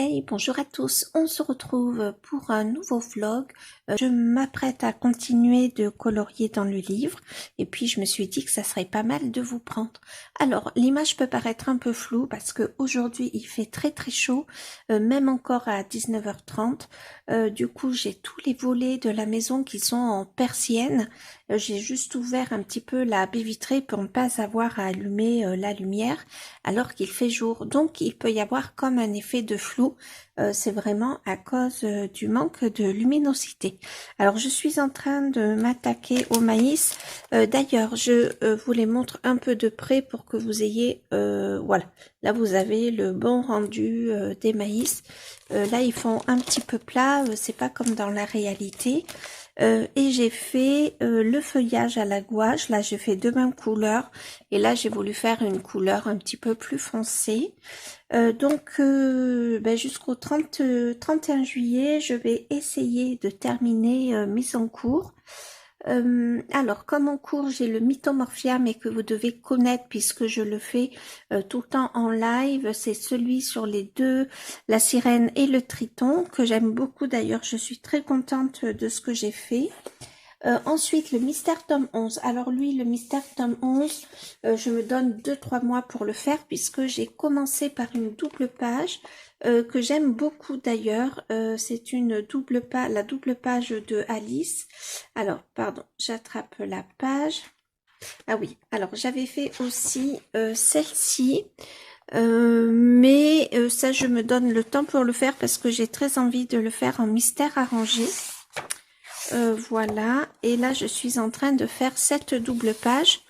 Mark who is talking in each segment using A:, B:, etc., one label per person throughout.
A: Hey, bonjour à tous, on se retrouve pour un nouveau vlog. Je m'apprête à continuer de colorier dans le livre et puis je me suis dit que ça serait pas mal de vous prendre. Alors, l'image peut paraître un peu floue parce que aujourd'hui il fait très très chaud, même encore à 19h30. Du coup, j'ai tous les volets de la maison qui sont en persienne. J'ai juste ouvert un petit peu la baie vitrée pour ne pas avoir à allumer la lumière alors qu'il fait jour. Donc, il peut y avoir comme un effet de flou. C'est vraiment à cause du manque de luminosité. Alors, je suis en train de m'attaquer au maïs. D'ailleurs, je vous les montre un peu de près pour que vous ayez... voilà, là, vous avez le bon rendu des maïs. Là, ils font un petit peu plat. C'est pas comme dans la réalité. Et j'ai fait le feuillage à la gouache. Là, j'ai fait deux mêmes couleurs. Et là, j'ai voulu faire une couleur un petit peu plus foncée. Jusqu'au 31 juillet, je vais essayer de terminer mise en cours. Alors, comme en cours, j'ai le Mythomorphia, mais que vous devez connaître puisque je le fais tout le temps en live. C'est celui sur les deux, la sirène et le triton, que j'aime beaucoup d'ailleurs. Je suis très contente de ce que j'ai fait. Ensuite, le mystère tome 11. Alors lui, le mystère tome 11, je me donne 2-3 mois pour le faire puisque j'ai commencé par une double page que j'aime beaucoup d'ailleurs. C'est une double page, la double page de Alice. Alors, pardon, j'attrape la page. Ah oui, alors j'avais fait aussi celle-ci. Ça, je me donne le temps pour le faire parce que j'ai très envie de le faire en mystère arrangé. Voilà, et là je suis en train de faire cette double page.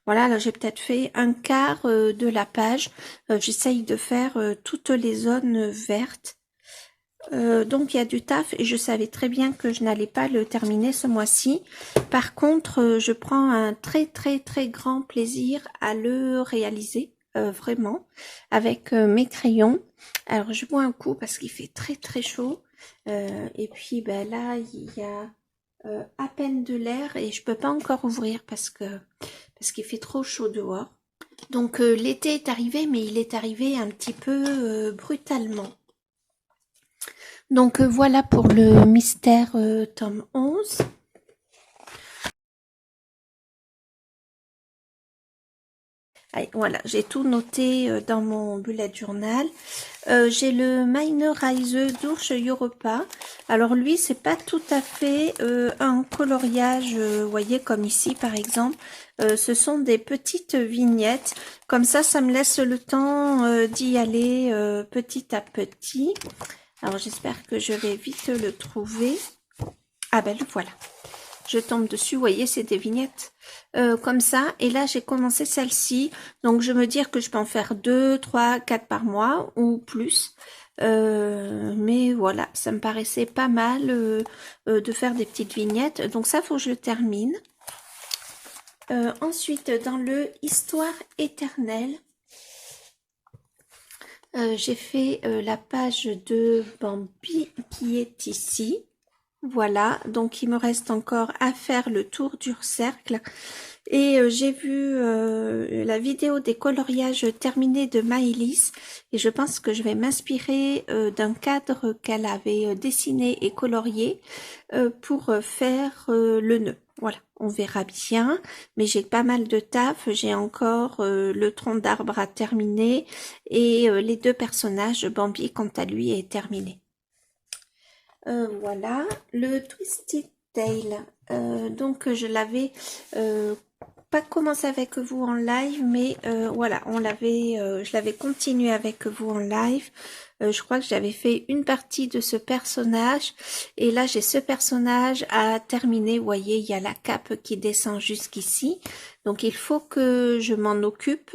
A: Voilà, là j'ai peut-être fait un quart de la page. J'essaye de faire toutes les zones vertes. Donc il y a du taf et je savais très bien que je n'allais pas le terminer ce mois-ci. Par contre, je prends un très très très grand plaisir à le réaliser, vraiment, avec mes crayons. Alors je bois un coup parce qu'il fait très très chaud. Et puis ben là il y a à peine de l'air et je peux pas encore ouvrir parce qu'il fait trop chaud dehors. Donc l'été est arrivé, mais il est arrivé un petit peu brutalement. Donc voilà pour le mystère tome 11. Allez, voilà, j'ai tout noté dans mon bullet journal. J'ai le Minorize d'Ursh Europa. Alors lui, c'est pas tout à fait un coloriage, vous voyez, comme ici par exemple. Ce sont des petites vignettes. Comme ça me laisse le temps d'y aller petit à petit. Alors j'espère que je vais vite le trouver. Ah ben le voilà. Je tombe dessus, vous voyez, c'est des vignettes comme ça. Et là, j'ai commencé celle-ci. Donc, je me dis que je peux en faire 2, 3, 4 par mois ou plus. Mais voilà, ça me paraissait pas mal de faire des petites vignettes. Donc ça, faut que je le termine. Ensuite, dans le Histoire éternelle, j'ai fait la page de Bambi qui est ici. Voilà, donc il me reste encore à faire le tour du cercle. Et j'ai vu la vidéo des coloriages terminés de Maëlys et je pense que je vais m'inspirer d'un cadre qu'elle avait dessiné et colorié pour faire le nœud. Voilà, on verra bien, mais j'ai pas mal de taf, j'ai encore le tronc d'arbre à terminer et les deux personnages, Bambi quant à lui est terminé. Voilà, le Twisted Tail. Donc je l'avais pas commencé avec vous en live, mais voilà, je l'avais continué avec vous en live. Je crois que j'avais fait une partie de ce personnage et là j'ai ce personnage à terminer. Vous voyez, il y a la cape qui descend jusqu'ici, donc il faut que je m'en occupe.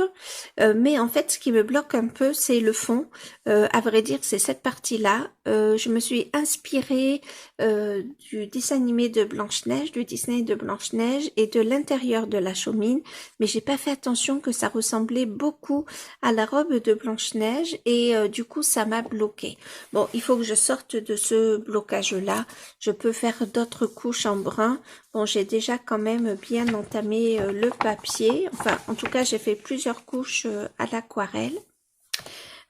A: Mais en fait, ce qui me bloque un peu, c'est le fond. À vrai dire, c'est cette partie-là. Je me suis inspirée du dessin animé de Blanche-Neige, du Disney de Blanche-Neige et de l'intérieur de la Chaumine, mais j'ai pas fait attention que ça ressemblait beaucoup à la robe de Blanche-Neige et du coup ça m'a bloqué. Bon, il faut que je sorte de ce blocage-là. Je peux faire d'autres couches en brun. Bon, j'ai déjà quand même bien entamé le papier. Enfin, en tout cas, j'ai fait plusieurs couches à l'aquarelle.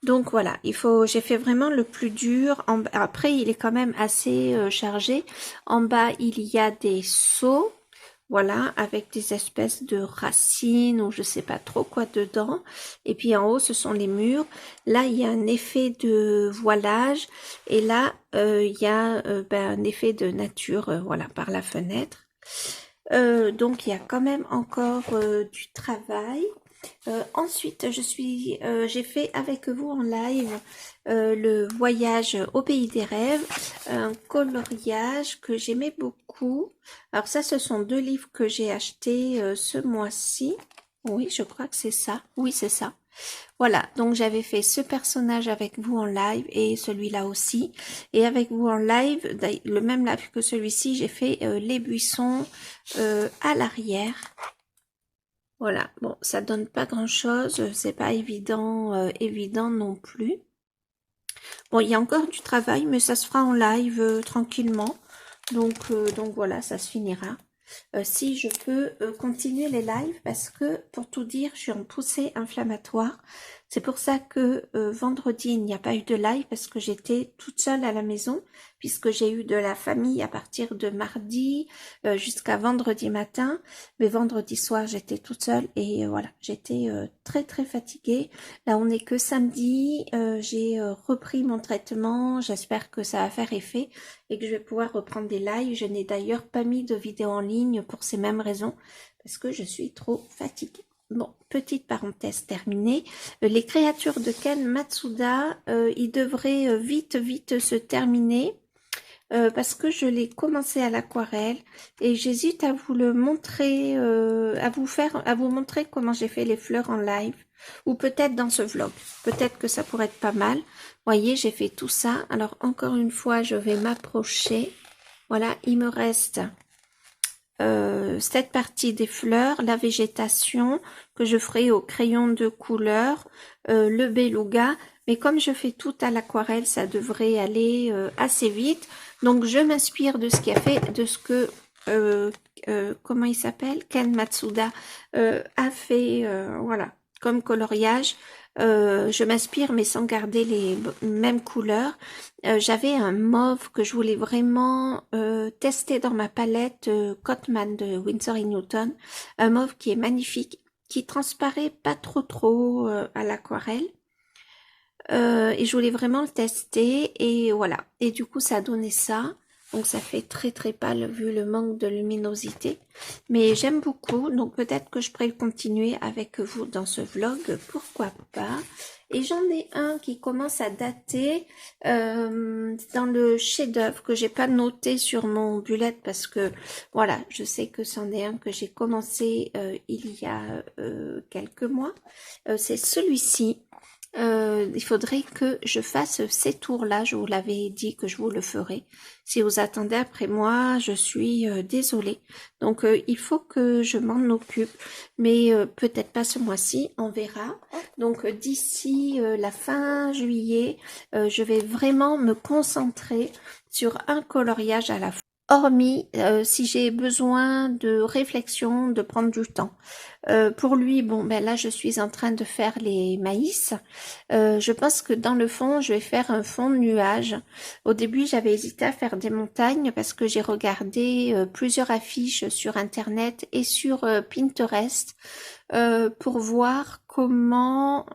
A: Donc voilà, j'ai fait vraiment le plus dur. Après, il est quand même assez chargé. En bas, il y a des seaux. Voilà, avec des espèces de racines ou je sais pas trop quoi dedans. Et puis en haut, ce sont les murs. Là, il y a un effet de voilage. Et là, il y a un effet de nature, voilà, par la fenêtre. Donc, il y a quand même encore du travail. Ensuite, j'ai fait avec vous en live le voyage au pays des rêves, un coloriage que j'aimais beaucoup. Alors ça, ce sont 2 livres que j'ai achetés ce mois-ci. Oui, je crois que c'est ça. Oui, c'est ça. Voilà, donc j'avais fait ce personnage avec vous en live et celui-là aussi. Et avec vous en live, le même live que celui-ci, j'ai fait les buissons à l'arrière. Voilà, bon, ça donne pas grand-chose, c'est pas évident non plus. Bon, il y a encore du travail, mais ça se fera en live tranquillement. Donc voilà, ça se finira. Si je peux continuer les lives, parce que pour tout dire, je suis en poussée inflammatoire. C'est pour ça que vendredi, il n'y a pas eu de live, parce que j'étais toute seule à la maison, puisque j'ai eu de la famille à partir de mardi jusqu'à vendredi matin. Mais vendredi soir, j'étais toute seule et voilà, j'étais très très fatiguée. Là, on n'est que samedi. J'ai repris mon traitement. J'espère que ça va faire effet et que je vais pouvoir reprendre des lives. Je n'ai d'ailleurs pas mis de vidéo en ligne pour ces mêmes raisons, parce que je suis trop fatiguée. Bon, petite parenthèse terminée. Les créatures de Ken Matsuda, ils devraient vite se terminer. Parce que je l'ai commencé à l'aquarelle et j'hésite à vous le montrer, à vous montrer comment j'ai fait les fleurs en live, ou peut-être dans ce vlog. Peut-être que ça pourrait être pas mal. Voyez, j'ai fait tout ça. Alors encore une fois, je vais m'approcher. Voilà, il me reste cette partie des fleurs, la végétation que je ferai au crayon de couleur, le beluga. Mais comme je fais tout à l'aquarelle, ça devrait aller assez vite. Donc je m'inspire de ce qu'il a fait, de ce que comment il s'appelle, Ken Matsuda a fait, voilà, comme coloriage. Je m'inspire mais sans garder les mêmes couleurs. J'avais un mauve que je voulais vraiment tester dans ma palette Cotman de Winsor & Newton, un mauve qui est magnifique, qui transparaît pas trop à l'aquarelle. Et je voulais vraiment le tester et voilà. Et du coup, ça a donné ça. Donc, ça fait très pâle vu le manque de luminosité. Mais j'aime beaucoup. Donc, peut-être que je pourrais le continuer avec vous dans ce vlog. Pourquoi pas. Et j'en ai un qui commence à dater dans le chef-d'œuvre que j'ai pas noté sur mon bullet parce que, voilà, je sais que c'en est un que j'ai commencé il y a quelques mois. C'est celui-ci. Il faudrait que je fasse ces tours-là. Je vous l'avais dit que je vous le ferai. Si vous attendez après moi, je suis désolée. Donc, il faut que je m'en occupe. Mais peut-être pas ce mois-ci, on verra. Donc, d'ici la fin juillet, je vais vraiment me concentrer sur un coloriage à la fois. Hormis si j'ai besoin de réflexion, de prendre du temps. Pour lui, bon, ben là, je suis en train de faire les maïs. Je pense que dans le fond, je vais faire un fond de nuage. Au début, j'avais hésité à faire des montagnes parce que j'ai regardé plusieurs affiches sur Internet et sur Pinterest pour voir comment...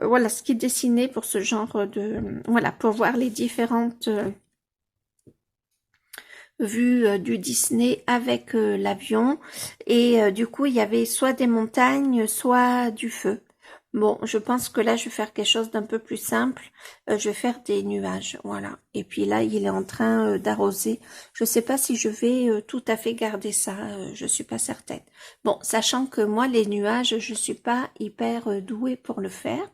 A: voilà, ce qui est dessiné pour ce genre de... Voilà, pour voir les différentes... vue du Disney avec l'avion et du coup il y avait soit des montagnes soit du feu. Bon, je pense que là je vais faire quelque chose d'un peu plus simple. Je vais faire des nuages, voilà. Et puis là il est en train d'arroser. Je sais pas si je vais tout à fait garder ça, je suis pas certaine. Bon, sachant que moi les nuages je suis pas hyper douée pour le faire,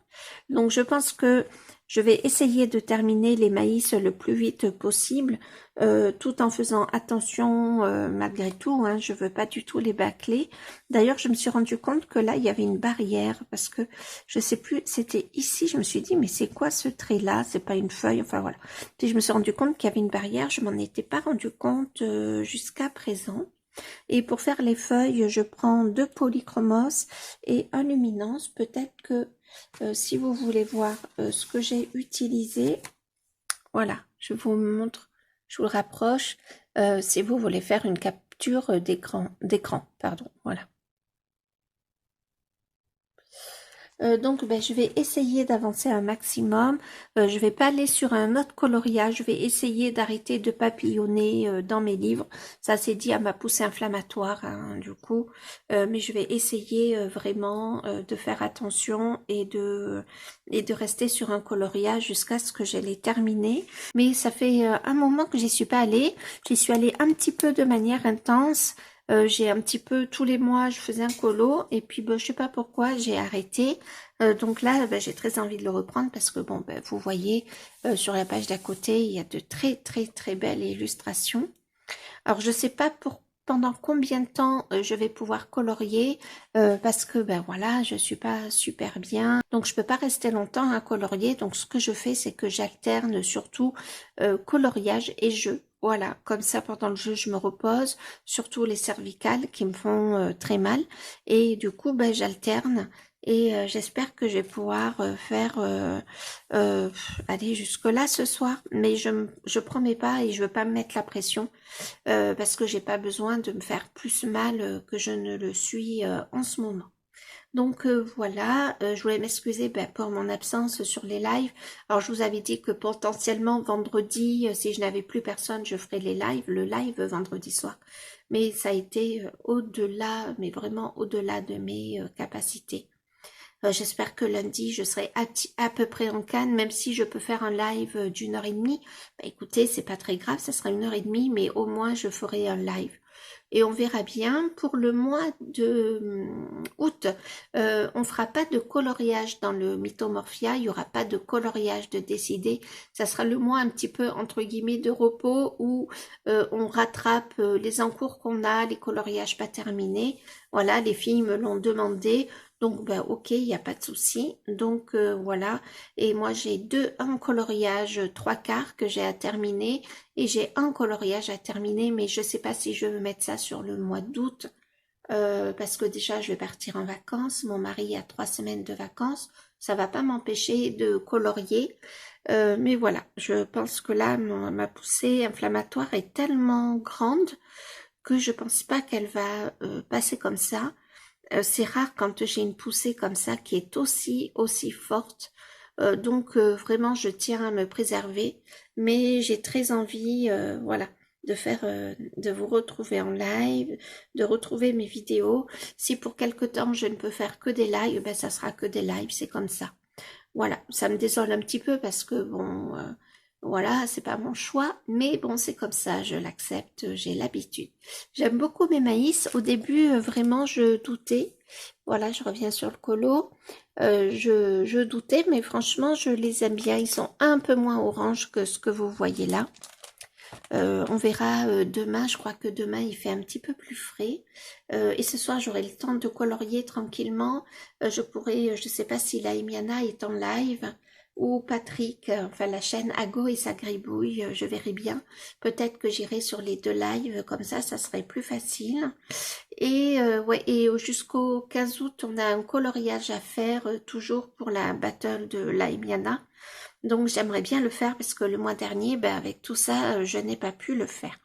A: donc je pense que Je vais essayer de terminer les maïs le plus vite possible, tout en faisant attention malgré tout, hein, je veux pas du tout les bâcler. D'ailleurs, je me suis rendu compte que là, il y avait une barrière, parce que je sais plus, c'était ici, je me suis dit, mais c'est quoi ce trait-là? C'est pas une feuille, enfin voilà. Puis je me suis rendu compte qu'il y avait une barrière, je m'en étais pas rendu compte jusqu'à présent. Et pour faire les feuilles, je prends 2 polychromos et un luminance. Peut-être que si vous voulez voir ce que j'ai utilisé, voilà, je vous montre, je vous le rapproche. Si vous voulez faire une capture d'écran, pardon, voilà. Donc ben, je vais essayer d'avancer un maximum. Je vais pas aller sur un autre coloriage. Je vais essayer d'arrêter de papillonner dans mes livres. Ça c'est dit à ma poussée inflammatoire, hein, du coup. Mais je vais essayer vraiment de faire attention et de rester sur un coloriage jusqu'à ce que je l'ai terminé. Mais ça fait un moment que j'y suis pas allée. J'y suis allée un petit peu de manière intense. J'ai un petit peu tous les mois je faisais un colo et puis je sais pas pourquoi j'ai arrêté. Donc là j'ai très envie de le reprendre parce que bon vous voyez sur la page d'à côté il y a de très belles illustrations. Alors je sais pas pour pendant combien de temps je vais pouvoir colorier parce que voilà je suis pas super bien donc je peux pas rester longtemps à colorier. Donc ce que je fais c'est que j'alterne surtout coloriage et jeu. Voilà, comme ça pendant le jeu je me repose, surtout les cervicales qui me font très mal et du coup j'alterne et j'espère que je vais pouvoir faire euh, aller jusque là ce soir, mais je promets pas et je veux pas me mettre la pression parce que j'ai pas besoin de me faire plus mal que je ne le suis en ce moment. Donc voilà, je voulais m'excuser pour mon absence sur les lives. Alors je vous avais dit que potentiellement vendredi, si je n'avais plus personne, je ferais le live vendredi soir. Mais ça a été au-delà, mais vraiment au-delà de mes capacités. J'espère que lundi, je serai à peu près en canne, même si je peux faire un live d'1 h 30. Écoutez, c'est pas très grave, ça sera 1 h 30, mais au moins je ferai un live. Et on verra bien. Pour le mois de août, on fera pas de coloriage dans le Mythomorphia, il y aura pas de coloriage de décidé. Ça sera le mois un petit peu entre guillemets de repos où on rattrape les encours qu'on a, les coloriages pas terminés. Voilà, les filles me l'ont demandé. Donc, ok, il n'y a pas de souci. Donc, voilà. Et moi, j'ai un coloriage 3/4 que j'ai à terminer et j'ai un coloriage à terminer, mais je sais pas si je veux mettre ça sur le mois d'août parce que déjà, je vais partir en vacances. Mon mari a 3 semaines de vacances. Ça va pas m'empêcher de colorier. Mais voilà, je pense que là, ma poussée inflammatoire est tellement grande que je pense pas qu'elle va passer comme ça. C'est rare quand j'ai une poussée comme ça qui est aussi forte. Donc vraiment, je tiens à me préserver, mais j'ai très envie, voilà, de vous retrouver en live, de retrouver mes vidéos. Si pour quelque temps je ne peux faire que des lives, ça sera que des lives, c'est comme ça. Voilà, ça me désole un petit peu parce que bon, voilà, c'est pas mon choix, mais bon, c'est comme ça, je l'accepte, j'ai l'habitude. J'aime beaucoup mes maïs. Au début, vraiment, je doutais. Voilà, je reviens sur le colo. Je doutais, mais franchement, je les aime bien. Ils sont un peu moins orange que ce que vous voyez là. On verra demain, je crois que demain il fait un petit peu plus frais. Et ce soir j'aurai le temps de colorier tranquillement. Je pourrai, je sais pas si la Emiana est en live ou Patrick, enfin la chaîne Ago et sa gribouille, je verrai bien. Peut-être que j'irai sur les 2 lives, comme ça serait plus facile. Et ouais, et jusqu'au 15 août, on a un coloriage à faire, toujours pour la battle de la Emiana. Donc j'aimerais bien le faire parce que le mois dernier, avec tout ça, je n'ai pas pu le faire.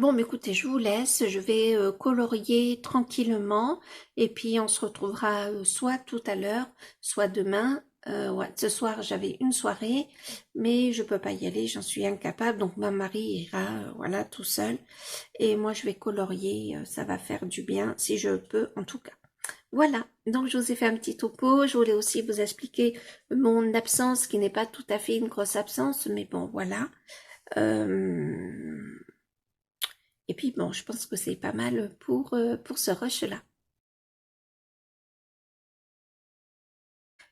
A: Bon, mais écoutez, je vous laisse, je vais colorier tranquillement et puis on se retrouvera soit tout à l'heure, soit demain. Ouais, ce soir j'avais une soirée, mais je peux pas y aller, j'en suis incapable. Donc mon mari ira, voilà, tout seul et moi je vais colorier. Ça va faire du bien si je peux, en tout cas. Voilà, donc je vous ai fait un petit topo. Je voulais aussi vous expliquer mon absence qui n'est pas tout à fait une grosse absence, mais bon, voilà. Euh, Et puis bon, je pense que c'est pas mal pour ce rush-là.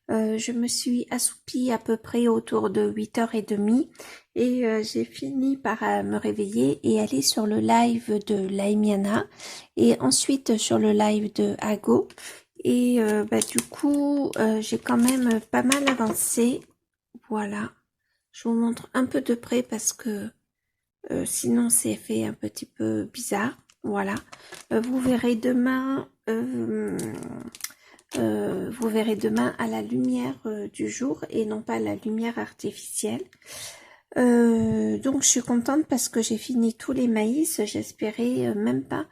A: Je me suis assoupie à peu près autour de 8h30 et j'ai fini par me réveiller et aller sur le live de Laimiana et ensuite sur le live de Ago. Et du coup, j'ai quand même pas mal avancé. Voilà. Je vous montre un peu de près parce que sinon c'est fait un petit peu bizarre. Voilà. Vous verrez demain à la lumière du jour et non pas à la lumière artificielle. Donc je suis contente parce que j'ai fini tous les maïs. J'espérais même pas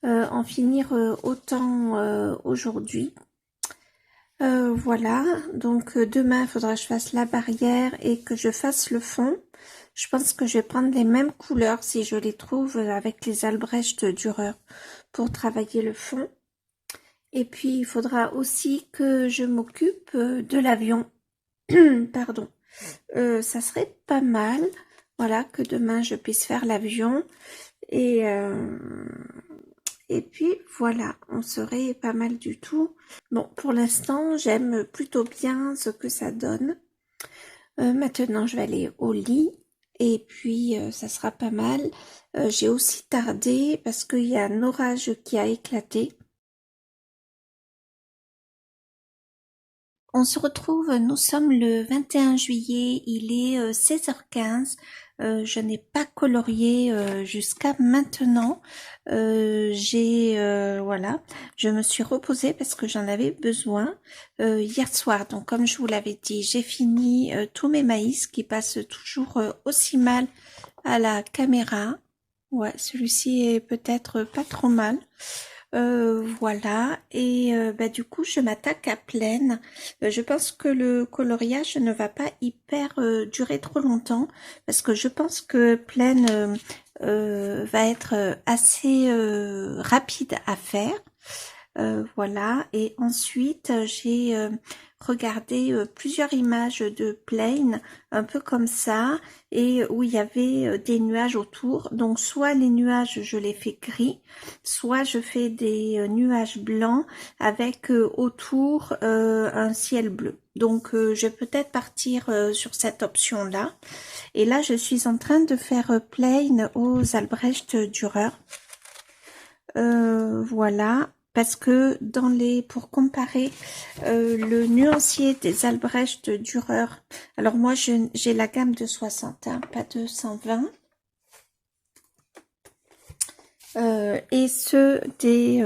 A: en finir autant aujourd'hui. Voilà, donc demain il faudra que je fasse la barrière et que je fasse le fond. Je pense que je vais prendre les mêmes couleurs si je les trouve avec les Albrecht Dürer pour travailler le fond. Et puis il faudra aussi que je m'occupe de l'avion. Pardon. Ça serait pas mal, voilà, que demain je puisse faire l'avion. Et puis voilà, on serait pas mal du tout. Bon, pour l'instant, j'aime plutôt bien ce que ça donne. Maintenant, je vais aller au lit et puis ça sera pas mal. J'ai aussi tardé parce qu'il y a un orage qui a éclaté. On se retrouve, nous sommes le 21 juillet, il est 16h15. Je n'ai pas colorié jusqu'à maintenant. Voilà, je me suis reposée parce que j'en avais besoin hier soir. Donc comme je vous l'avais dit, j'ai fini tous mes maïs qui passent toujours aussi mal à la caméra. Ouais, celui-ci est peut-être pas trop mal. Voilà, et du coup je m'attaque à Plaine. Je pense que le coloriage ne va pas hyper durer trop longtemps parce que je pense que Plaine va être assez rapide à faire. Voilà, et ensuite j'ai regardé plusieurs images de Plaine un peu comme ça et où il y avait des nuages autour. Donc soit les nuages je les fais gris, soit je fais des nuages blancs avec autour un ciel bleu. Donc je vais peut-être partir sur cette option là. Et là je suis en train de faire Plaine aux Albrecht Dürer. Voilà, parce que pour comparer le nuancier des Albrecht Dürer, alors moi j'ai la gamme de 60, hein, pas de 120, et ceux des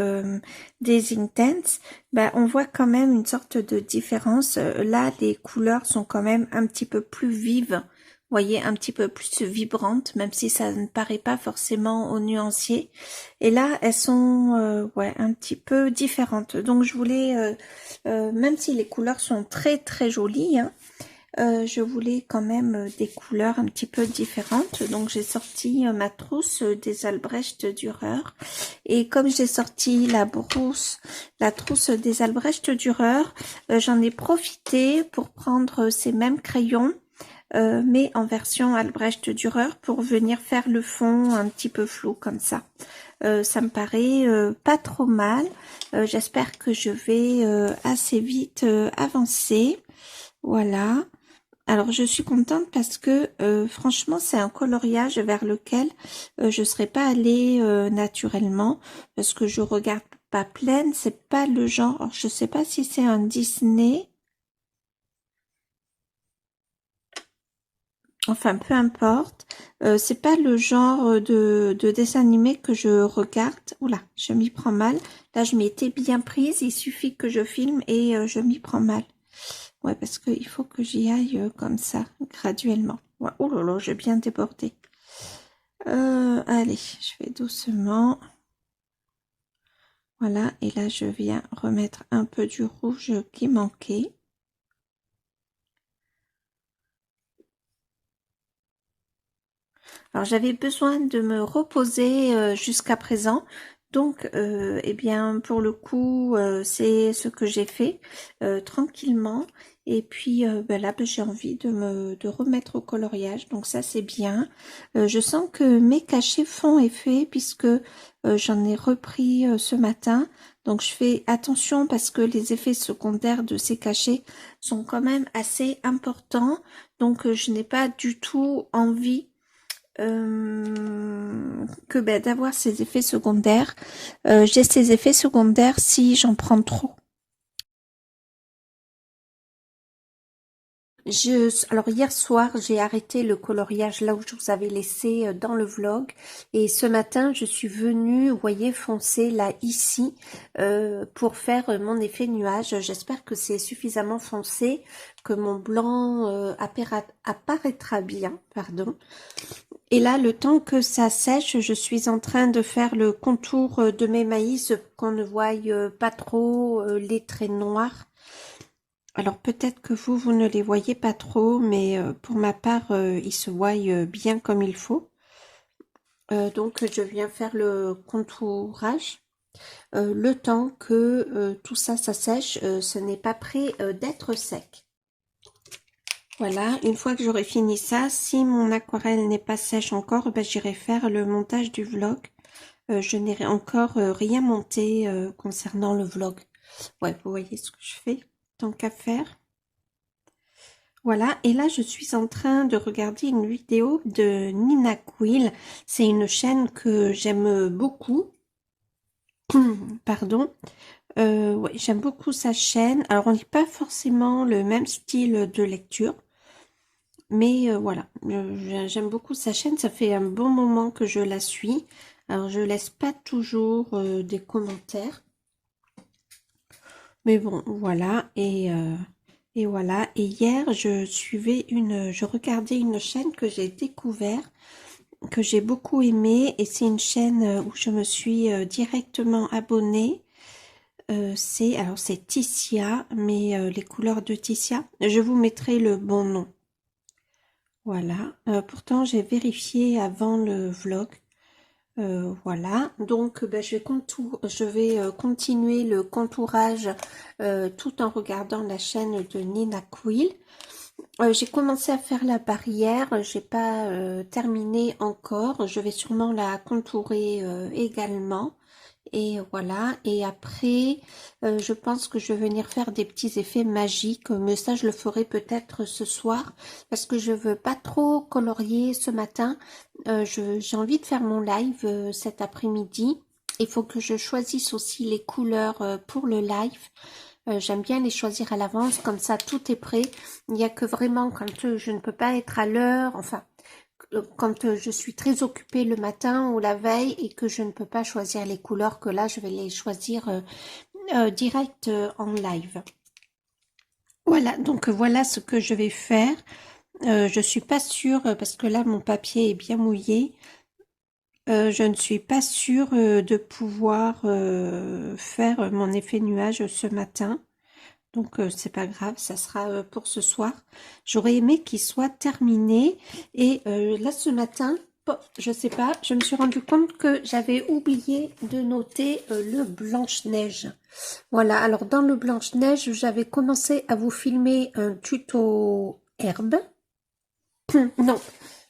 A: Intense, on voit quand même une sorte de différence. Là, les couleurs sont quand même un petit peu plus vives, vous voyez, un petit peu plus vibrantes, même si ça ne paraît pas forcément au nuancier. Et là, elles sont ouais, un petit peu différentes. Donc, je voulais, même si les couleurs sont très très jolies, hein, je voulais quand même des couleurs un petit peu différentes. Donc, j'ai sorti ma trousse des Albrecht Dürer. Et comme j'ai sorti la trousse des Albrecht Dürer, j'en ai profité pour prendre ces mêmes crayons mais en version Albrecht Dürer pour venir faire le fond un petit peu flou comme ça. Ça me paraît pas trop mal. J'espère que je vais assez vite avancer. Voilà. Alors je suis contente parce que franchement c'est un coloriage vers lequel je serais pas allée naturellement parce que je regarde pas Plaine, c'est pas le genre. Alors, je sais pas si c'est un Disney. Enfin, peu importe. C'est pas le genre de dessin animé que je regarde. Oula, je m'y prends mal. Là, je m'étais bien prise. Il suffit que je filme et je m'y prends mal. Ouais, parce qu'il faut que j'y aille comme ça, graduellement. Ouais. Oh là là, j'ai bien débordé. Allez, je fais doucement. Voilà, et là, je viens remettre un peu du rouge qui manquait. Alors j'avais besoin de me reposer jusqu'à présent, donc eh bien pour le coup c'est ce que j'ai fait tranquillement Et puis là, j'ai envie de remettre au coloriage, donc ça c'est bien. Je sens que mes cachets font effet puisque j'en ai repris ce matin. Donc je fais attention parce que les effets secondaires de ces cachets sont quand même assez importants. Donc je n'ai pas du tout envie d'avoir ces effets secondaires. J'ai ces effets secondaires si j'en prends trop. Alors hier soir, j'ai arrêté le coloriage là où je vous avais laissé dans le vlog. Et ce matin, je suis venue, vous voyez, foncer là, ici, pour faire mon effet nuage. J'espère que c'est suffisamment foncé, que mon blanc apparaîtra bien, pardon. Et là, le temps que ça sèche, je suis en train de faire le contour de mes maïs, qu'on ne voie pas trop les traits noirs. Alors peut-être que vous ne les voyez pas trop, mais pour ma part, ils se voient bien comme il faut. Donc je viens faire le contourage. Le temps que tout ça, ça sèche, ce n'est pas prêt d'être sec. Voilà, une fois que j'aurai fini ça, si mon aquarelle n'est pas sèche encore, j'irai faire le montage du vlog. Je n'ai encore rien monté concernant le vlog. Ouais, vous voyez ce que je fais, tant qu'à faire. Voilà, et là je suis en train de regarder une vidéo de Nina Quill. C'est une chaîne que j'aime beaucoup. Pardon. Ouais, j'aime beaucoup sa chaîne. Alors on n'est pas forcément le même style de lecture. Mais voilà, j'aime beaucoup sa chaîne. Ça fait un bon moment que je la suis. Alors je laisse pas toujours des commentaires. Mais bon, voilà. Et voilà, et hier je regardais une chaîne que j'ai découvert, que j'ai beaucoup aimé, et c'est une chaîne où je me suis directement abonnée. C'est Ticia, mais les couleurs de Ticia, je vous mettrai le bon nom. Voilà, pourtant j'ai vérifié avant le vlog. Voilà, donc je vais continuer le contourage tout en regardant la chaîne de Nina Quill. J'ai commencé à faire la barrière, j'ai pas terminé encore, je vais sûrement la contourer également. Et voilà, et après, je pense que je vais venir faire des petits effets magiques, mais ça je le ferai peut-être ce soir, parce que je veux pas trop colorier ce matin. J'ai envie de faire mon live cet après-midi. Il faut que je choisisse aussi les couleurs pour le live. J'aime bien les choisir à l'avance, comme ça tout est prêt. Il n'y a que vraiment quand je ne peux pas être à l'heure, enfin quand je suis très occupée le matin ou la veille et que je ne peux pas choisir les couleurs, que là je vais les choisir direct en live. Voilà, donc voilà ce que je vais faire. Je suis pas sûre, parce que là mon papier est bien mouillé. Je ne suis pas sûre de pouvoir faire mon effet nuage ce matin. Donc c'est pas grave, ça sera pour ce soir. J'aurais aimé qu'il soit terminé. Et là ce matin, je sais pas, je me suis rendu compte que j'avais oublié de noter le Blanche-Neige. Voilà, alors dans le Blanche-Neige, j'avais commencé à vous filmer un tuto herbe. Non,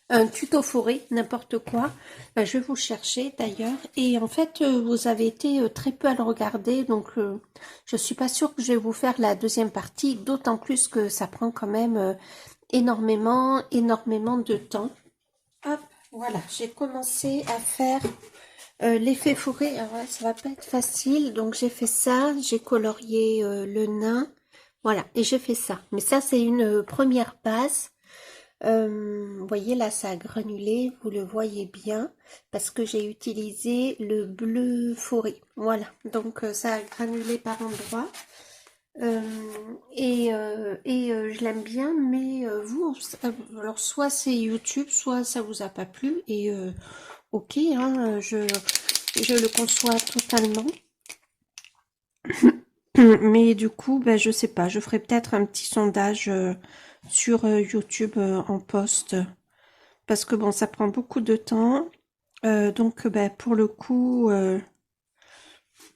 A: un tuto forêt, n'importe quoi. Je vais vous chercher d'ailleurs. Et en fait, vous avez été très peu à le regarder, donc je suis pas sûre que je vais vous faire la deuxième partie, d'autant plus que ça prend quand même énormément de temps. Hop, voilà, j'ai commencé à faire l'effet forêt. Alors là, ça va pas être facile, donc j'ai fait ça, j'ai colorié le nain, voilà, et j'ai fait ça. Mais ça, c'est une première base. Vous voyez là, ça a granulé, vous le voyez bien, parce que j'ai utilisé le bleu forêt. Voilà, donc ça a granulé par endroits. Je l'aime bien, mais alors soit c'est YouTube, soit ça vous a pas plu, et ok, hein, je le conçois totalement. Mais du coup, je sais pas, je ferai peut-être un petit sondage sur YouTube en post, parce que bon, ça prend beaucoup de temps. Donc, pour le coup,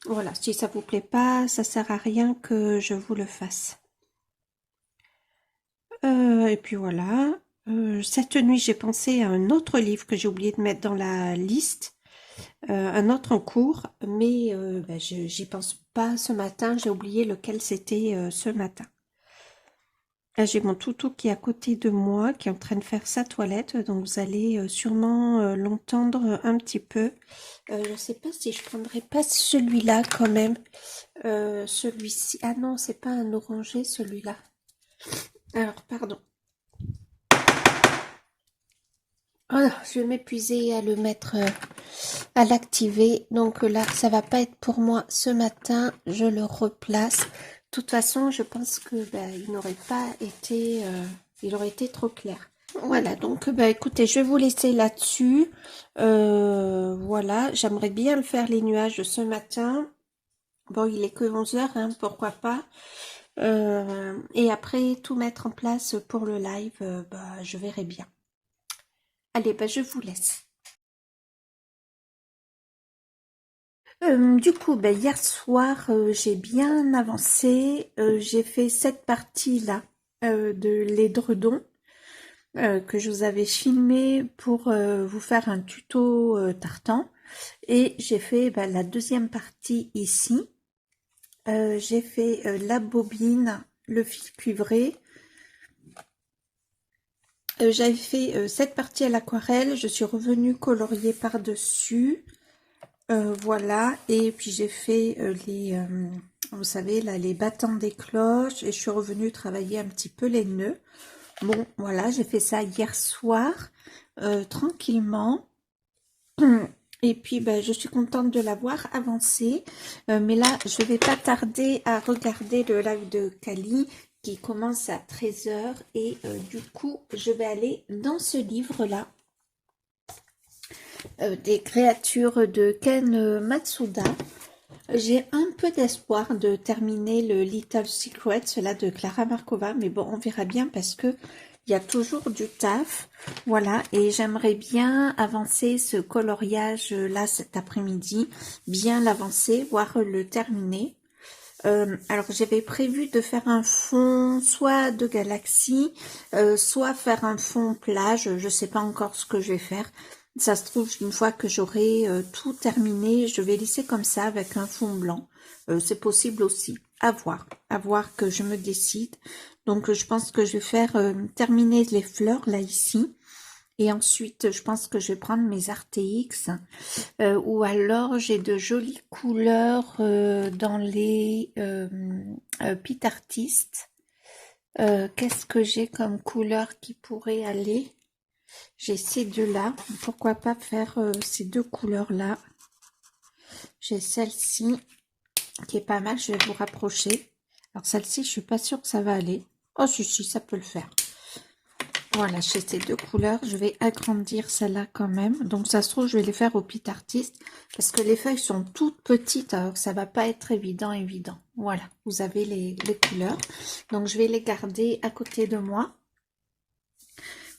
A: voilà, si ça vous plaît pas, ça sert à rien que je vous le fasse. Et puis voilà. Cette nuit, j'ai pensé à un autre livre que j'ai oublié de mettre dans la liste, un autre en cours, mais ben, j'y pense pas ce matin. J'ai oublié lequel c'était ce matin. Là, j'ai mon toutou qui est à côté de moi, qui est en train de faire sa toilette, donc vous allez sûrement l'entendre un petit peu. Je ne sais pas si je prendrai pas celui-là quand même. Celui-ci. Ah non, c'est pas un orangé celui-là. Alors, pardon. Oh, je vais m'épuiser à le mettre, à l'activer. Donc là, ça va pas être pour moi ce matin. Je le replace. De toute façon, je pense que il n'aurait pas été, il aurait été trop clair. Voilà, donc écoutez, je vais vous laisser là-dessus. Voilà, j'aimerais bien le faire les nuages ce matin. Bon, il est que 11 heures, hein, pourquoi pas. Et après, tout mettre en place pour le live, je verrai bien. Allez, je vous laisse. Du coup, hier soir, j'ai bien avancé. J'ai fait cette partie-là de l'édredon que je vous avais filmé pour vous faire un tuto tartan. Et j'ai fait la deuxième partie ici. J'ai fait la bobine, le fil cuivré. J'avais fait cette partie à l'aquarelle. Je suis revenue colorier par-dessus. Voilà, et puis j'ai fait vous savez, là, les battants des cloches, et je suis revenue travailler un petit peu les nœuds. Bon, voilà, j'ai fait ça hier soir, tranquillement. Et puis, je suis contente de l'avoir avancé. Mais là, je vais pas tarder à regarder le live de Kali qui commence à 13 h. Et du coup, je vais aller dans ce livre-là. Des créatures de Ken Matsuda. J'ai un peu d'espoir de terminer le Little Secret, cela de Clara Markova, mais bon, on verra bien parce que il y a toujours du taf. Voilà, et j'aimerais bien avancer ce coloriage là cet après-midi, bien l'avancer, voire le terminer. Alors j'avais prévu de faire un fond soit de galaxie, soit faire un fond plage, je sais pas encore ce que je vais faire. Ça se trouve, une fois que j'aurai tout terminé, je vais laisser comme ça avec un fond blanc. C'est possible aussi. À voir que je me décide. Donc je pense que je vais faire terminer les fleurs là ici. Et ensuite, je pense que je vais prendre mes RTX. Ou alors j'ai de jolies couleurs dans les Pit Artist. Qu'est-ce que j'ai comme couleur qui pourrait aller? J'ai ces deux-là. Pourquoi pas faire ces deux couleurs-là? J'ai celle-ci qui est pas mal. Je vais vous rapprocher. Alors celle-ci, je suis pas sûre que ça va aller. Oh si, ça peut le faire. Voilà, j'ai ces deux couleurs. Je vais agrandir celle-là quand même. Donc ça se trouve, je vais les faire au Pit Artist parce que les feuilles sont toutes petites. Alors ça va pas être évident. Voilà, vous avez les couleurs. Donc je vais les garder à côté de moi.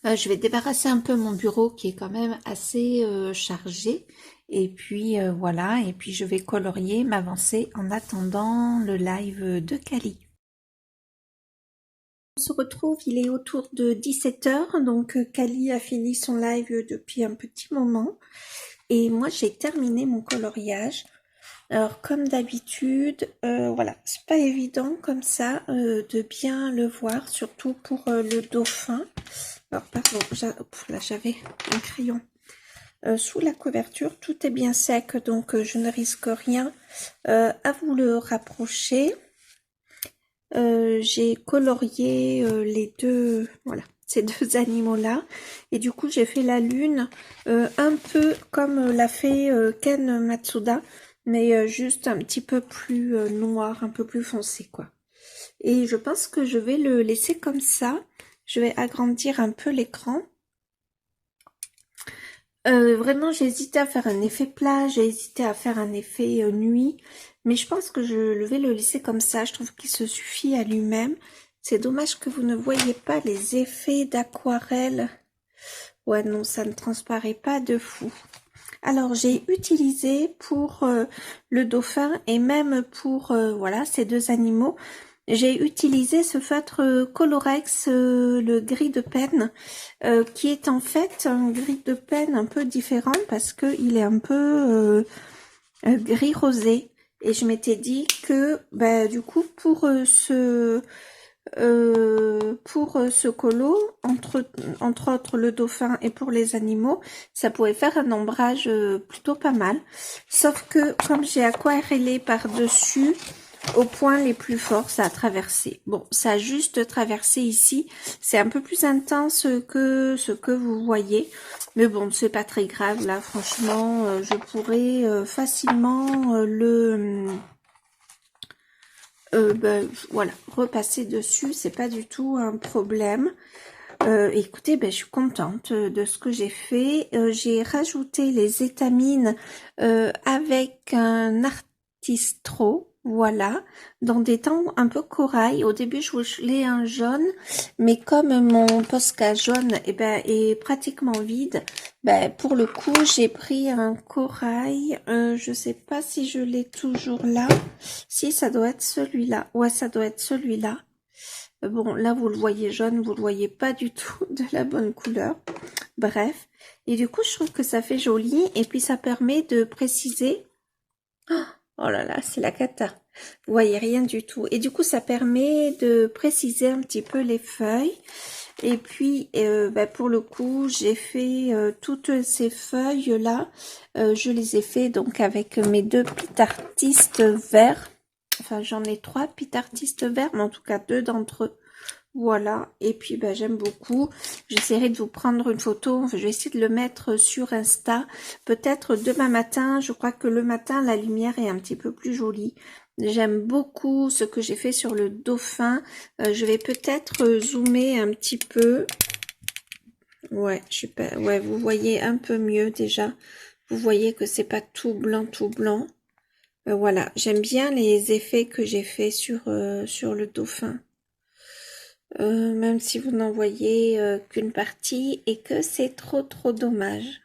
A: Je vais débarrasser un peu mon bureau qui est quand même assez chargé. Et puis voilà, et puis je vais colorier, m'avancer en attendant le live de Kali. On se retrouve, il est autour de 17 h, donc Kali a fini son live depuis un petit moment. Et moi j'ai terminé mon coloriage. Alors comme d'habitude, voilà, c'est pas évident comme ça de bien le voir, surtout pour le dauphin. Alors pardon, là j'avais un crayon sous la couverture, tout est bien sec, donc je ne risque rien à vous le rapprocher. J'ai colorié les deux, voilà, ces deux animaux-là, et du coup j'ai fait la lune un peu comme l'a fait Ken Matsuda, mais juste un petit peu plus noir, un peu plus foncé, quoi. Et je pense que je vais le laisser comme ça. Je vais agrandir un peu l'écran. Vraiment, j'ai hésité à faire un effet plat, j'ai hésité à faire un effet nuit, mais je pense que je vais le laisser comme ça. Je trouve qu'il se suffit à lui-même. C'est dommage que vous ne voyez pas les effets d'aquarelle. Ouais, non, ça ne transparaît pas de fou. Alors, j'ai utilisé pour le dauphin et même pour voilà ces deux animaux j'ai utilisé ce feutre Colorex, le gris de peine, qui est en fait un gris de peine un peu différent parce que il est un peu gris rosé. Et je m'étais dit que bah, du coup pour ce colo, entre autres le dauphin et pour les animaux, ça pouvait faire un ombrage plutôt pas mal. Sauf que comme j'ai aquarellé par-dessus, au point les plus forts, ça a traversé. Bon, ça a juste traversé ici. C'est un peu plus intense que ce que vous voyez. Mais bon, c'est pas très grave. Là, franchement, je pourrais facilement voilà, repasser dessus. C'est pas du tout un problème. Écoutez, je suis contente de ce que j'ai fait. J'ai rajouté les étamines avec un artistro, voilà, dans des tons un peu corail. Au début, je voulais un jaune, mais comme mon Posca jaune est pratiquement vide, pour le coup, j'ai pris un corail. Je sais pas si je l'ai toujours là. Si, ça doit être celui-là. Ouais, ça doit être celui-là. Bon, là, vous le voyez jaune, vous le voyez pas du tout de la bonne couleur. Bref. Et du coup, je trouve que ça fait joli. Et puis, ça permet de préciser. Oh là là, c'est la cata. Vous voyez rien du tout. Et du coup, ça permet de préciser un petit peu les feuilles. Et puis, pour le coup, j'ai fait toutes ces feuilles-là. Je les ai fait donc avec mes deux pitartistes verts. Enfin, j'en ai trois pitartistes verts, mais en tout cas deux d'entre eux. Voilà, et puis j'aime beaucoup. J'essaierai de vous prendre une photo. Enfin, je vais essayer de le mettre sur Insta. Peut-être demain matin. Je crois que le matin, la lumière est un petit peu plus jolie. J'aime beaucoup ce que j'ai fait sur le dauphin. Je vais peut-être zoomer un petit peu. Ouais, ouais, vous voyez un peu mieux déjà. Vous voyez que c'est pas tout blanc, tout blanc. Voilà, j'aime bien les effets que j'ai fait sur le dauphin. Même si vous n'en voyez qu'une partie et que c'est trop dommage.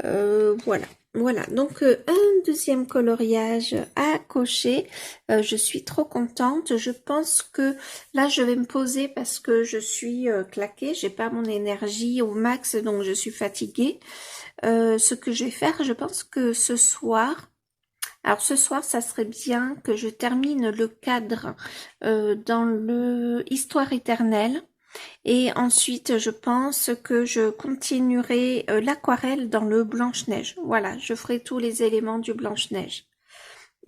A: Voilà. Voilà, donc un deuxième coloriage à cocher. Je suis trop contente. Je pense que là, je vais me poser parce que je suis claquée. J'ai pas mon énergie au max, donc je suis fatiguée. Ce que je vais faire, je pense que ce soir, alors ce soir, ça serait bien que je termine le cadre dans le Histoire éternelle. Et ensuite, je pense que je continuerai l'aquarelle dans le Blanche-Neige. Voilà, je ferai tous les éléments du Blanche-Neige.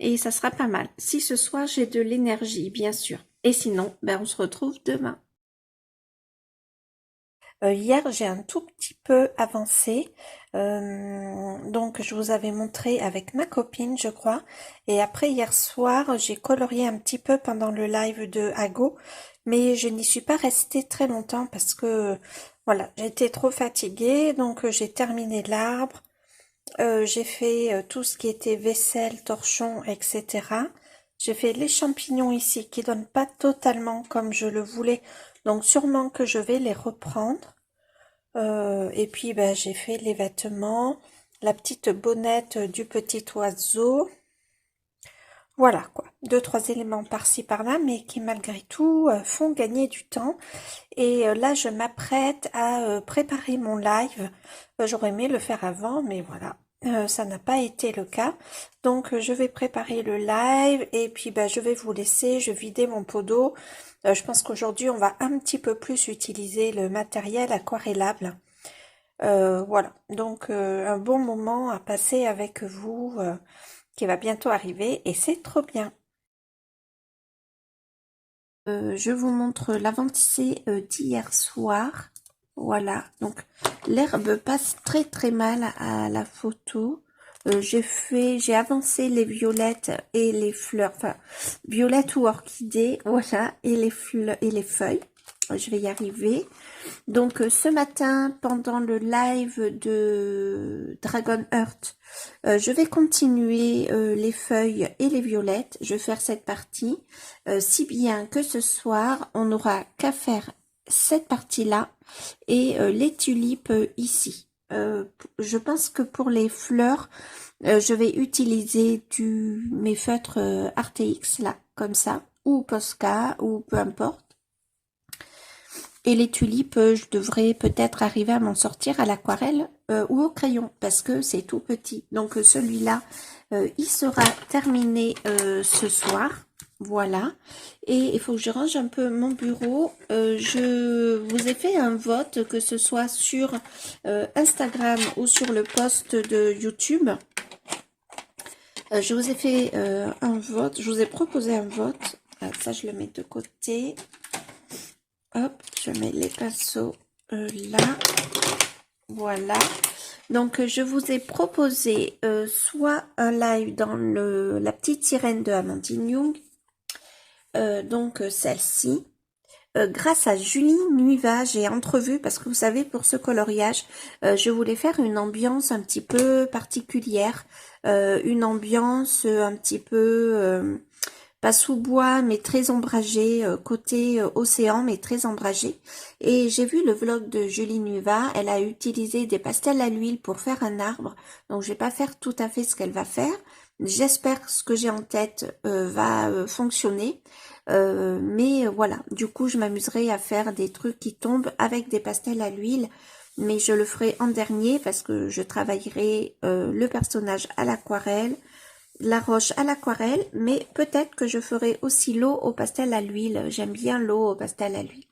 A: Et ça sera pas mal. Si ce soir, j'ai de l'énergie, bien sûr. Et sinon, on se retrouve demain. Hier, j'ai un tout petit peu avancé. Donc, je vous avais montré avec ma copine, je crois. Et après, hier soir, j'ai colorié un petit peu pendant le live de Ago. Mais je n'y suis pas restée très longtemps parce que, voilà, j'étais trop fatiguée. Donc, j'ai terminé l'arbre. J'ai fait tout ce qui était vaisselle, torchon, etc. J'ai fait les champignons ici qui donnent pas totalement comme je le voulais. Donc, sûrement que je vais les reprendre. Et puis j'ai fait les vêtements, la petite bonnette du petit oiseau. Voilà quoi, deux trois éléments par-ci par-là, mais qui malgré tout font gagner du temps. Et là, je m'apprête à préparer mon live. J'aurais aimé le faire avant, mais voilà, ça n'a pas été le cas. Donc, je vais préparer le live et puis je vais vous laisser. Je vidais mon pot d'eau. Je pense qu'aujourd'hui, on va un petit peu plus utiliser le matériel aquarellable. Voilà, donc un bon moment à passer avec vous qui va bientôt arriver et c'est trop bien. Je vous montre l'avancée d'hier soir. Voilà, donc l'herbe passe très mal à la photo. J'ai avancé les violettes et les fleurs, enfin violettes ou orchidées, voilà, et les fleurs et les feuilles. Je vais y arriver. Donc ce matin, pendant le live de Dragon Heart, je vais continuer les feuilles et les violettes. Je vais faire cette partie, si bien que ce soir, on n'aura qu'à faire cette partie-là et les tulipes ici. Je pense que pour les fleurs, je vais utiliser mes feutres RTX là, comme ça. ou Posca ou peu importe. Et les tulipes, je devrais peut-être arriver à m'en sortir à l'aquarelle ou au crayon parce que c'est tout petit. Donc celui-là, il sera terminé ce soir. Voilà. Et il faut que je range un peu mon bureau. Je vous ai fait un vote, que ce soit sur Instagram ou sur le post de YouTube. Je vous ai fait un vote. Je vous ai proposé un vote. Ça, je le mets de côté. Hop, je mets les pinceaux là. Voilà. Donc, je vous ai proposé soit un live dans la petite sirène de Amandine Young. Donc, celle-ci. Grâce à Julie Nuiva, j'ai entrevu, parce que vous savez, pour ce coloriage, je voulais faire une ambiance un petit peu particulière. Une ambiance un petit peu... pas sous bois, mais très ombragé, côté océan, mais très ombragé. Et j'ai vu le vlog de Julie Nuiva, elle a utilisé des pastels à l'huile pour faire un arbre, donc je vais pas faire tout à fait ce qu'elle va faire. J'espère que ce que j'ai en tête va fonctionner, mais voilà, du coup je m'amuserai à faire des trucs qui tombent avec des pastels à l'huile, mais je le ferai en dernier parce que je travaillerai le personnage à l'aquarelle, la roche à l'aquarelle, mais peut-être que je ferai aussi l'eau au pastel à l'huile. J'aime bien l'eau au pastel à l'huile.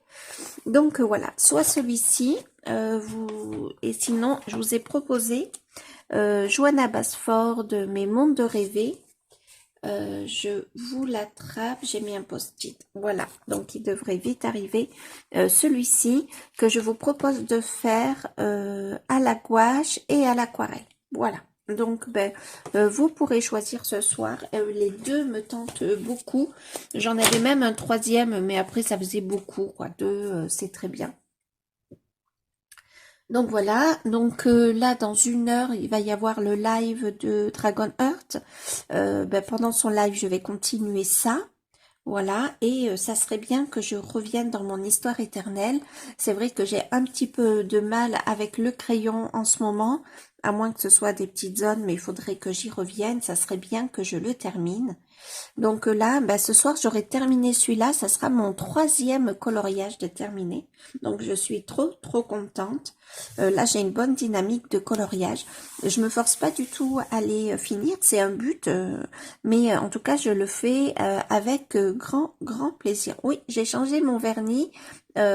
A: Donc voilà, soit celui-ci, et sinon je vous ai proposé Johanna Basford de Mes Mondes de rêver. Je vous l'attrape, j'ai mis un post-it. Voilà, donc il devrait vite arriver. Celui-ci que je vous propose de faire à la gouache et à l'aquarelle. Voilà. Donc, vous pourrez choisir ce soir. Les deux me tentent beaucoup. J'en avais même un troisième, mais après, ça faisait beaucoup, quoi. Deux, c'est très bien. Donc voilà, donc là dans 1 heure il va y avoir le live de Dragon Heart. Pendant son live je vais continuer ça. Voilà, et ça serait bien que je revienne dans mon histoire éternelle. C'est vrai que j'ai un petit peu de mal avec le crayon en ce moment, à moins que ce soit des petites zones, mais il faudrait que j'y revienne. Ça serait bien que je le termine. Donc là, ce soir, j'aurai terminé celui-là. Ça sera mon troisième coloriage de terminé. Donc je suis trop contente. Là, j'ai une bonne dynamique de coloriage. Je me force pas du tout à les finir. C'est un but, mais en tout cas, je le fais avec grand plaisir. Oui, j'ai changé mon vernis.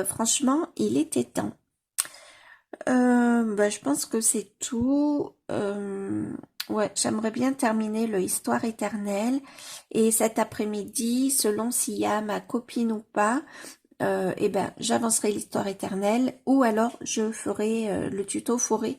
A: Franchement, il était temps. Je pense que c'est tout. Ouais, j'aimerais bien terminer le Histoire éternelle. Et cet après-midi, selon s'il y a ma copine ou pas, j'avancerai l'Histoire éternelle. Ou alors, je ferai le tuto forêt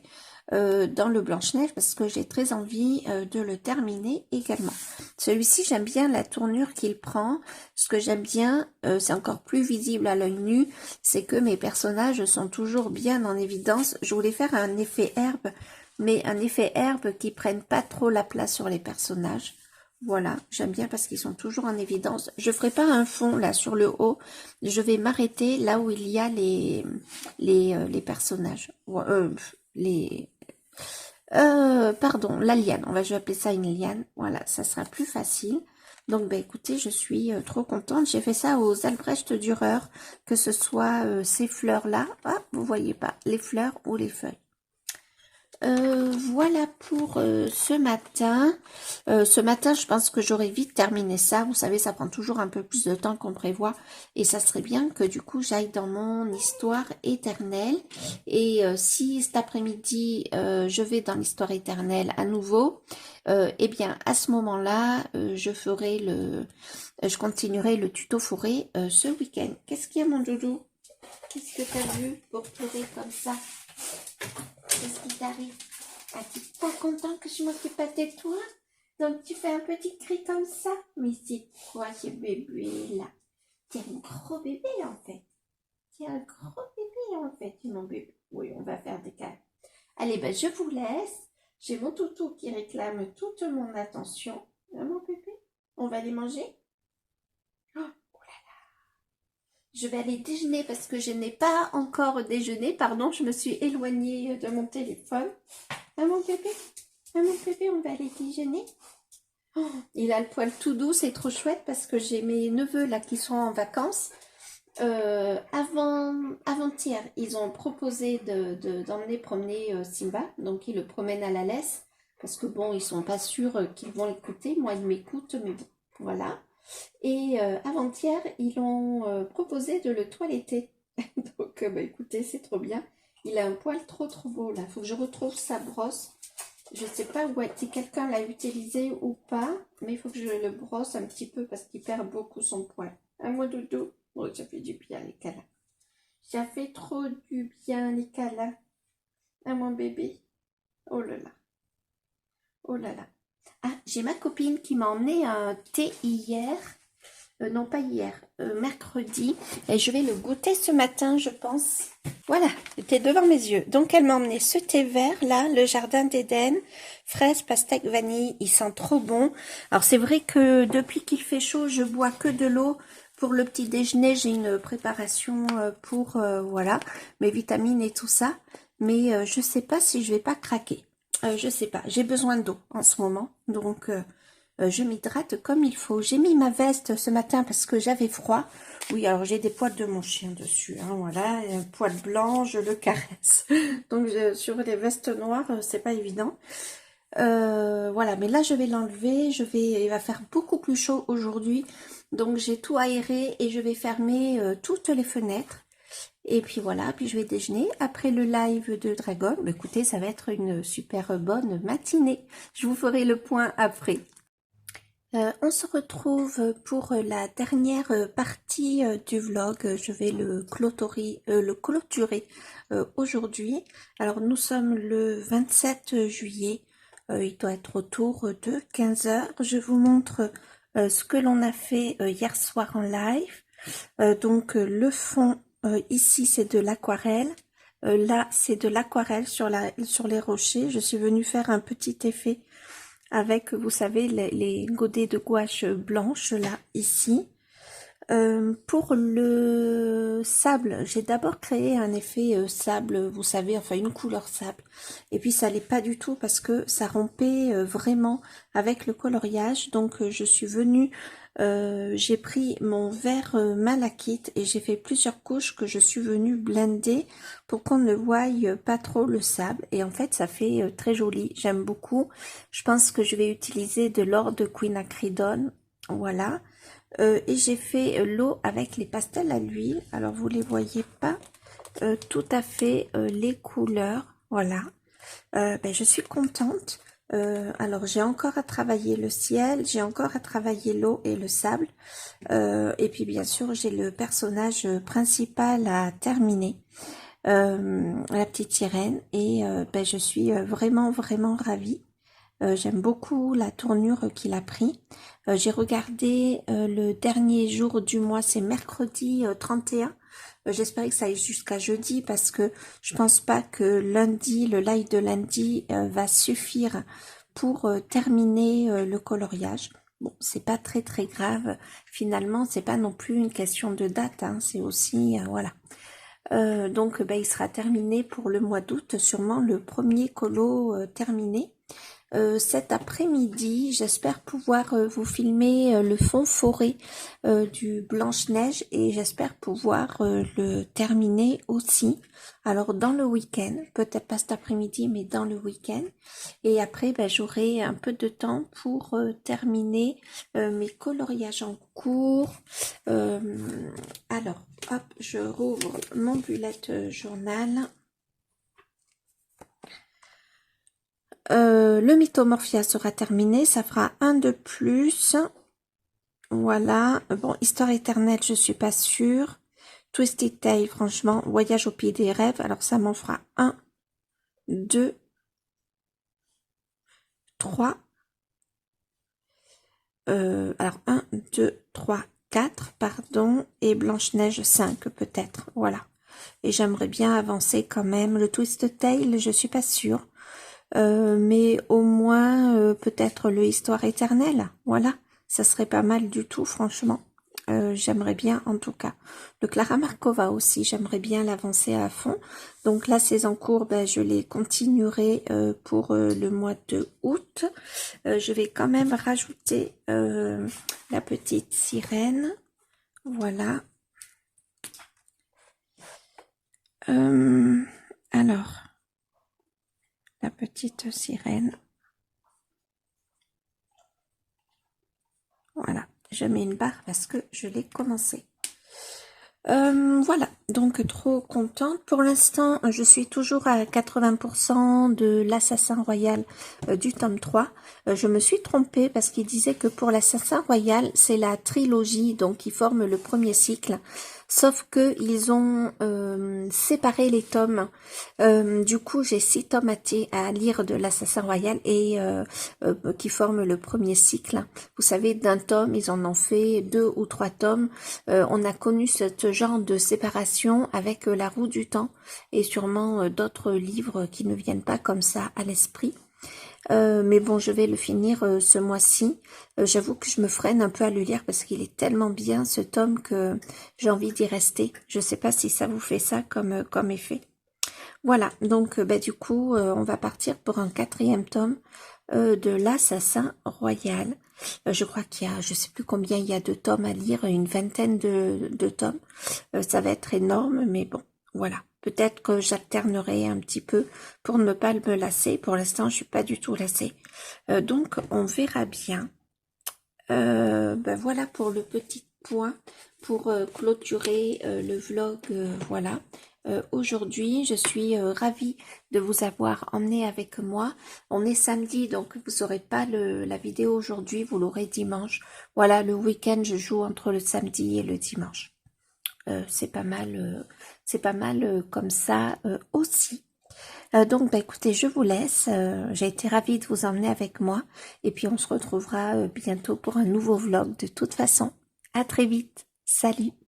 A: dans le Blanche-Neige parce que j'ai très envie de le terminer également. Celui-ci, j'aime bien la tournure qu'il prend. Ce que j'aime bien, c'est encore plus visible à l'œil nu, c'est que mes personnages sont toujours bien en évidence. Je voulais faire un effet herbe, mais un effet herbe qui prenne pas trop la place sur les personnages. Voilà, j'aime bien parce qu'ils sont toujours en évidence. Je ferai pas un fond là sur le haut. Je vais m'arrêter là où il y a les personnages. Pardon, la liane. Je vais appeler ça une liane. Voilà, ça sera plus facile. Donc, écoutez, je suis trop contente. J'ai fait ça aux Albrecht Dürer, que ce soit ces fleurs-là. Ah, vous voyez pas, les fleurs ou les feuilles. Voilà pour ce matin. Ce matin, je pense que j'aurai vite terminé ça. Vous savez, ça prend toujours un peu plus de temps qu'on prévoit. Et ça serait bien que du coup, j'aille dans mon histoire éternelle. Et si cet après-midi, je vais dans l'histoire éternelle à nouveau, bien, à ce moment-là, je continuerai le tuto forêt ce week-end. Qu'est-ce qu'il y a, mon doudou? Qu'est-ce que tu as vu pour pleurer comme ça? Qu'est-ce qui t'arrive? Ah, tu n'es pas content que je m'occupe pas de toi? Donc tu fais un petit cri comme ça? Mais c'est quoi ce bébé là? T'es un gros bébé en fait. T'es un gros bébé en fait, mon bébé. Oui, on va faire des câlins. Allez, je vous laisse. J'ai mon toutou qui réclame toute mon attention. Hein, mon bébé? On va les manger? Oh, je vais aller déjeuner parce que je n'ai pas encore déjeuné. Pardon, je me suis éloignée de mon téléphone. Ah mon bébé, on va aller déjeuner. Il a le poil tout doux, c'est trop chouette parce que j'ai mes neveux là qui sont en vacances. Avant-hier, ils ont proposé d'emmener promener Simba, donc ils le promènent à la laisse, parce que bon, ils sont pas sûrs qu'ils vont l'écouter. Moi, ils m'écoutent, mais bon, voilà. Et avant-hier, ils ont proposé de le toiletter. Donc, bah, écoutez, c'est trop bien. Il a un poil trop trop beau là. Faut que je retrouve sa brosse. Je sais pas où si quelqu'un l'a utilisé ou pas, mais il faut que je le brosse un petit peu parce qu'il perd beaucoup son poil. Un mot doudou. Oh, ça fait du bien les câlins. Ça fait trop du bien les câlins. À mon bébé. Oh là là. Oh là là. Ah, j'ai ma copine qui m'a emmené un thé hier. Non, pas hier, mercredi. Et je vais le goûter ce matin, je pense. Voilà, c'était devant mes yeux. Donc, elle m'a emmené ce thé vert, là, le jardin d'Éden. Fraise, pastèque, vanille. Il sent trop bon. Alors, c'est vrai que depuis qu'il fait chaud, je bois que de l'eau. Pour le petit déjeuner, j'ai une préparation pour, voilà, mes vitamines et tout ça. Mais je sais pas si je vais pas craquer. Je sais pas. J'ai besoin d'eau en ce moment. Donc, je m'hydrate comme il faut. J'ai mis ma veste ce matin parce que j'avais froid. Oui, alors j'ai des poils de mon chien dessus. Hein, voilà, un poil blanc, je le caresse. Donc sur les vestes noires, c'est pas évident. Voilà, mais là je vais l'enlever. Il va faire beaucoup plus chaud aujourd'hui. Donc j'ai tout aéré et je vais fermer toutes les fenêtres. Et puis voilà, puis je vais déjeuner. Après le live de Dragon, bah, écoutez, ça va être une super bonne matinée. Je vous ferai le point après. On se retrouve pour la dernière partie du vlog. Je vais le clôturer aujourd'hui. Alors nous sommes le 27 juillet. Il doit être autour de 15 heures. Je vous montre ce que l'on a fait hier soir en live. Donc le fond ici c'est de l'aquarelle. Là c'est de l'aquarelle sur les rochers. Je suis venue faire un petit effet avec, vous savez, les godets de gouache blanche, là, ici. Pour le sable, j'ai d'abord créé un effet sable, vous savez, enfin une couleur sable. Et puis ça l'est pas du tout parce que ça rompait vraiment avec le coloriage. Donc je suis venue, j'ai pris mon vert malachite et j'ai fait plusieurs couches que je suis venue blender pour qu'on ne voie pas trop le sable. Et en fait ça fait très joli, j'aime beaucoup. Je pense que je vais utiliser de l'or de quinacridone, voilà. Et j'ai fait l'eau avec les pastels à l'huile. Alors vous les voyez pas tout à fait les couleurs, voilà. Ben, je suis contente. Alors j'ai encore à travailler le ciel, j'ai encore à travailler l'eau et le sable. Et puis bien sûr j'ai le personnage principal à terminer. La petite sirène. Et ben, je suis vraiment vraiment ravie. J'aime beaucoup la tournure qu'il a pris. J'ai regardé le dernier jour du mois, c'est mercredi 31. J'espérais que ça aille jusqu'à jeudi parce que je pense pas que lundi, le live de lundi va suffire pour terminer le coloriage. Bon, c'est pas très très grave. Finalement, c'est pas non plus une question de date, hein, c'est aussi voilà. Donc, ben, il sera terminé pour le mois d'août, sûrement le premier colo terminé. Cet après-midi, j'espère pouvoir vous filmer le fond forêt du Blanche-Neige et j'espère pouvoir le terminer aussi. Alors dans le week-end, peut-être pas cet après-midi, mais dans le week-end. Et après, ben, j'aurai un peu de temps pour terminer mes coloriages en cours. Alors, hop, je rouvre mon bullet journal. Le Mythomorphia sera terminé, ça fera un de plus. Voilà. Bon, Histoire éternelle, je suis pas sûre. Twisted Tale, franchement, Voyage au pays des rêves, alors ça m'en fera 1, 2, 3. Alors 1, 2, 3, 4, pardon, et Blanche-Neige 5 peut-être, voilà. Et j'aimerais bien avancer quand même. Le Twisted Tale, je suis pas sûre. Mais au moins peut-être le Histoire éternelle, voilà, ça serait pas mal du tout franchement. j'aimerais bien en tout cas. Le Clara Markova aussi, j'aimerais bien l'avancer à fond. Donc là, ces encours, ben, je les continuerai pour le mois de août. Je vais quand même rajouter la petite sirène. Voilà. Alors, la petite sirène. Voilà, je mets une barre parce que je l'ai commencé. Voilà, donc trop contente. Pour l'instant, je suis toujours à 80% de l'Assassin Royal du tome 3. Je me suis trompée parce qu'il disait que pour l'Assassin Royal, c'est la trilogie, donc qui forme le premier cycle. Sauf que ils ont séparé les tomes. Du coup, j'ai 6 tomes à lire de l'Assassin Royal et qui forment le premier cycle. Vous savez, d'un tome, ils en ont fait 2 ou 3 tomes. On a connu ce genre de séparation avec La Roue du Temps et sûrement d'autres livres qui ne viennent pas comme ça à l'esprit. Mais bon, je vais le finir ce mois-ci. J'avoue que je me freine un peu à le lire parce qu'il est tellement bien ce tome que j'ai envie d'y rester. Je sais pas si ça vous fait ça comme effet. Voilà, donc du coup, on va partir pour un 4e tome de l'Assassin Royal. Je crois qu'il y a, je sais plus combien il y a de tomes à lire, une vingtaine de tomes. Ça va être énorme, mais bon, voilà. Peut-être que j'alternerai un petit peu pour ne pas me lasser. Pour l'instant, je suis pas du tout lassée. Donc, on verra bien. Voilà pour le petit point, pour clôturer le vlog. Voilà. Aujourd'hui, je suis ravie de vous avoir emmené avec moi. On est samedi, donc vous n'aurez pas la vidéo aujourd'hui, vous l'aurez dimanche. Voilà, le week-end, je joue entre le samedi et le dimanche. C'est pas mal comme ça aussi. Donc, écoutez, je vous laisse. J'ai été ravie de vous emmener avec moi. Et puis, on se retrouvera bientôt pour un nouveau vlog de toute façon. À très vite. Salut!